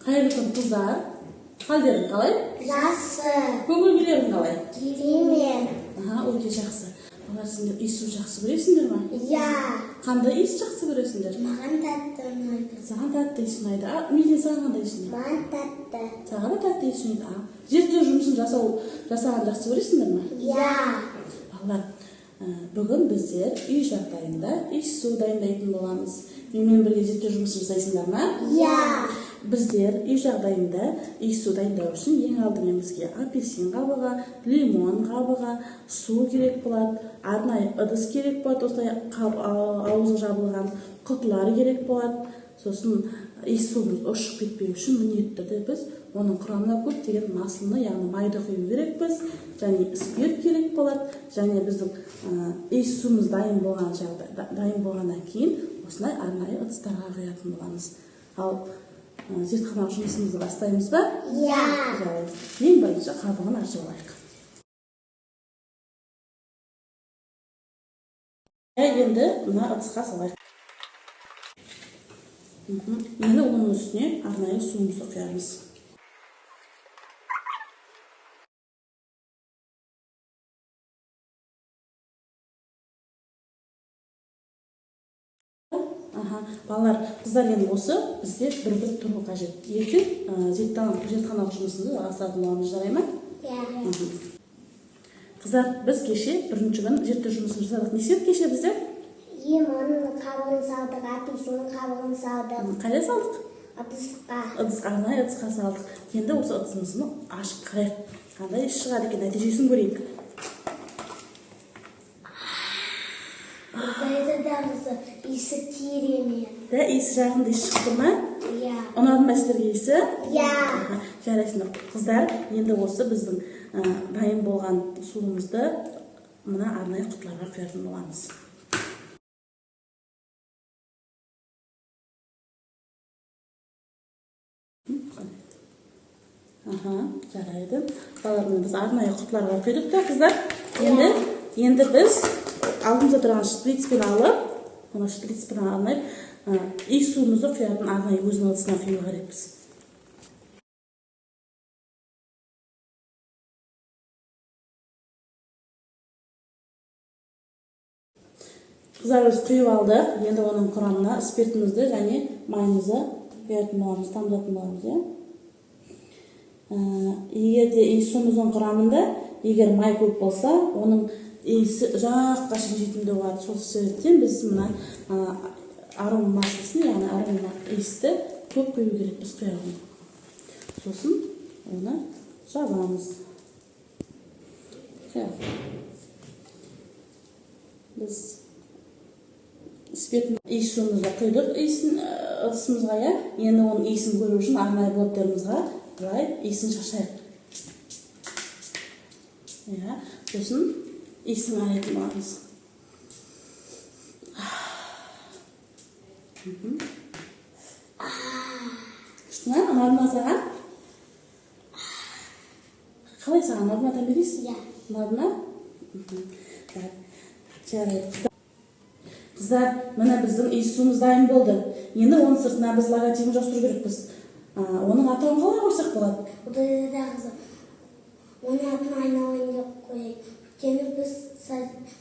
Қайырлы күн қыздар. Қалдерің қалай? Жақсы. Көңіл-күйлерің қалай? Керемет. Өте жақсы. Олар сендер иіс су жақсы көресіңдер ме? Иә. Қандай иіс жақсы көресіңдер? Маған тәтті ұнайды. Саған тәтті иіс ұнайды. Мейлі саған қандай иіс ұнайды? Маған тәтті. Саған да тәтті иіс ұнайды. Зерттеу жұмысын жасаған жақсы көресіңдер ме? Иә. Балалар, бүгін біздер үй жағдайында иіс су дайындайтын боламыз. Менімен бірге зерттеу жұмысын жасайсыңдар ма? Иә. Біздер үй жағдайында иіс су дайындау үшін ең алдымен бізге апельсин қабығы, лимон қабығы, су керек болады, арнайы ыдыс керек болады, осылай ауызы жабылған құтылар керек болады. Сосын иіс суымыз ұршып кетпеу үшін міндетті түрде біз оның құрамына көптеген масылны, яғни майды құю керекпіз, және спирт керек болады, және біздің иіс суымыз дайын болғаннан кейін осындай арнайы ыдыстарға құятын боламыз. Ал зертханалық жұмысымызды бастаймыз ба? Иә. Ең бірінші қабығын ашып алайық. Енді мына ыдысқа салайық. Енді оның үстіне арнайы суымызды құямыз. Балалар, қыздар, енді осы бізде бір тұру қажет. Ертең зертханалық жұмысымызды жалғастыратын боламыз, жарай ма? Иә. Қыздар, біз кеше бірінші күн зерттеу жұмысын жасадық. Не істедік кеше біздер? Лимонның қабығын салдық, апельсиннің қабығын салдық. Қайда салдық? Ыдысқа. Арнайы ыдысқа салдық. Енді осы ыдысымызды ашып қарайық. Қандай иіс шығады екен, нәтижесін көрейік. Иісі керемет. Да, иісі жағымды иіс шықты ма? Иә. Ұнады ма сіздерге иісі? Иә. Жарайсыңдар. Қыздар, енді осы біздің дайын болған суымызды мына арнайы құтыларға құятын боламыз. Жарайды. Балалармен біз арнайы құтыларға құйдық та, қыздар. Енді біз алдымызда тұрған шприцпен алып, оны шприцпен алып, иіс суымызды құятын арнайы өзінің ыдысына құю керекпіз. Қыздар, біз құйып алдық. Енді оның құрамына спиртімізді және майымызды құятын боламыз, тамызатын боламыз. Егер де иіс суымыздың құрамында егер май көп болса, оның иісі жаққа шейін жетімді болады. Сол себептен біз мына аром маслысын, яғни аром иісті көп құю керекпіз құяғын. Сосын оны жабамыз. Біз спирт иіс суымызды құйдық ыдысымызға. Енді оның иісін көру үшін арнайы блоктерімізға былай иісін шашайық. Сосын иісін арайтын боламыз. Күшті ма? Ұнады ма саған? Қалай саған? Ұнады ма тәмелейсің? Иә. Ұнады ма? Жарайды. Қыздар, мына біздің иіс суымыз дайын болды. Енді оның сыртына біз логотипін жаздыру керекпіз. Оның атауын қалай қойсақ болады? Бұдайда да қызық. Оның атын айналайын деп қойайық. Өйткені біз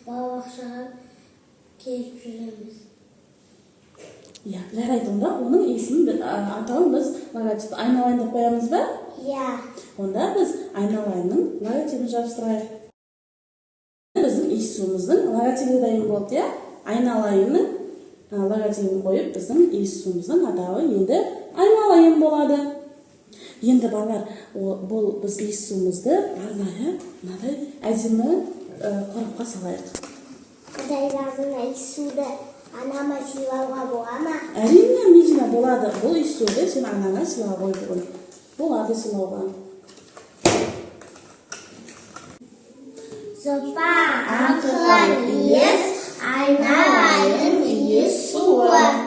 балабақшаға келіп жүреміз. Иә, жарайды. Онда оның иісінің атауын біз логотипі айналайын деп қоямыз ба? Иә. Онда біз айналайынның логотипін жабыстырайық. Біздің иіс суымыздың логотипі дайын болды, айналайынның логотипін қойып, біздің иіс суымыздың атауы енді айналайын болады. Енді балалар, бұл біз иіс суымызды арнайы мынадай әдемі қорапқа салайық. Құдай разына иіс суды анама сыйлауға бола ма? Әрине, Медина, болады. Бұл иіс суды сен анаңа сыйлауға болады сыйлауға. Зопа ақылын иіс, айналайын иіс суы.